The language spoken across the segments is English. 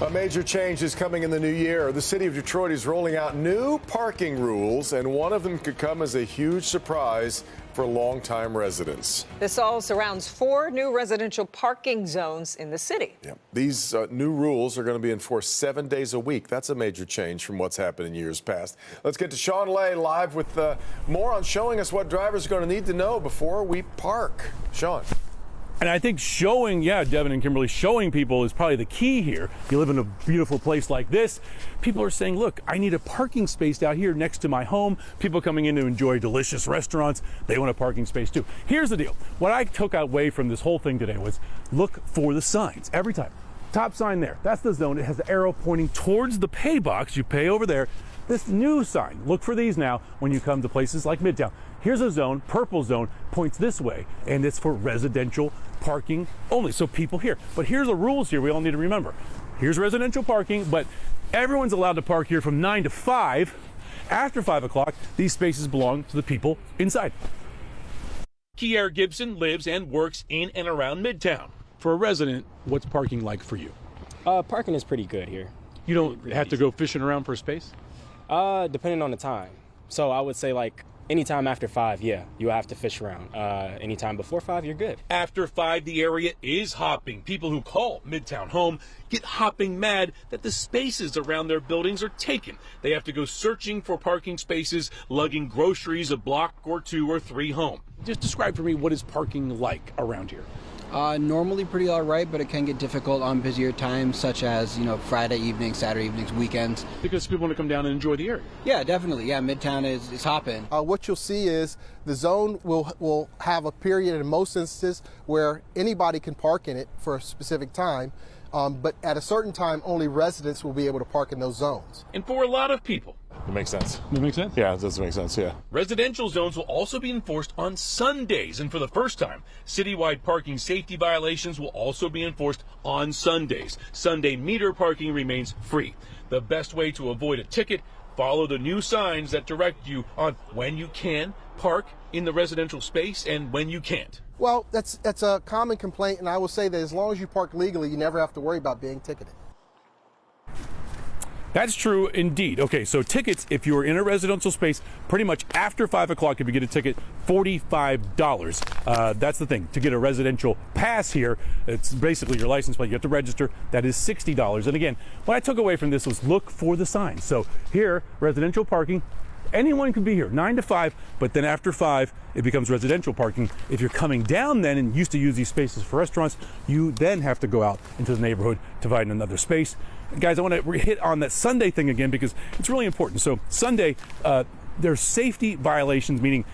A major change is coming in the new year. The city of Detroit is rolling out new parking rules, and one of them could come as a huge surprise for longtime residents. This all surrounds 4 new residential parking zones in the city. Yep. These new rules are going to be enforced 7 days a week. That's a major change from what's happened in years past. Let's get to Sean Lay live with more on showing us what drivers are going to need to know before we park. Sean. And I think showing, Devin and Kimberly, showing people is probably the key here. You live in a beautiful place like this. People are saying, look, I need a parking space out here next to my home. People coming in to enjoy delicious restaurants, they want a parking space too. Here's the deal. What I took away from this whole thing today was look for the signs every time. Top sign there, that's the zone. It has the arrow pointing towards the pay box. You pay over there. This new sign, look for these now when you come to places like Midtown. Here's a zone, purple zone, points this way, and it's for residential parking only, so people here. But here's the rules here we all need to remember. Here's residential parking, but everyone's allowed to park here from 9 to 5. After 5 o'clock, these spaces belong to the people inside. Kier Gibson lives and works in and around Midtown. For a resident, what's parking like for you? Parking is pretty good here. You don't have to go fishing around for a space? Depending on the time. So I would say like anytime after 5, you have to fish around. Anytime before 5, you're good. After 5, the area is hopping. People who call Midtown home get hopping mad that the spaces around their buildings are taken. They have to go searching for parking spaces, lugging groceries a block or 2 or 3 home. Just describe for me, what is parking like around here? Normally pretty all right, but it can get difficult on busier times, such as, Friday evenings, Saturday evenings, weekends. Because people want to come down and enjoy the area. Yeah, definitely. Yeah, Midtown is hopping. What you'll see is the zone will have a period in most instances where anybody can park in it for a specific time. But at a certain time, only residents will be able to park in those zones. And for a lot of people, it makes sense. That makes sense? Yeah, it does make sense, yeah. Residential zones will also be enforced on Sundays, and for the first time, citywide parking safety violations will also be enforced on Sundays. Sunday meter parking remains free. The best way to avoid a ticket, follow the new signs that direct you on when you can park in the residential space and when you can't. Well, that's a common complaint, and I will say that as long as you park legally, you never have to worry about being ticketed. That's true indeed. Okay, so tickets, if you're in a residential space, pretty much after 5 o'clock, if you get a ticket, $45. That's the thing. To get a residential pass here, it's basically your license plate. You have to register. That is $60. And again, what I took away from this was look for the signs. So here, residential parking. Anyone can be here, 9 to 5, but then after 5, it becomes residential parking. If you're coming down then and used to use these spaces for restaurants, you then have to go out into the neighborhood to find another space. Guys, I want to hit on that Sunday thing again because it's really important. So Sunday, there's safety violations, meaning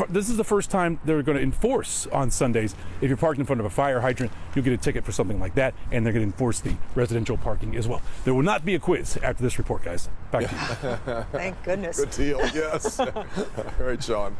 this is the first time they're going to enforce on Sundays. If you're parked in front of a fire hydrant, you'll get a ticket for something like that, and they're going to enforce the residential parking as well. There will not be a quiz after this report, guys. Back to you. Thank goodness. Good deal, yes. All right, Sean.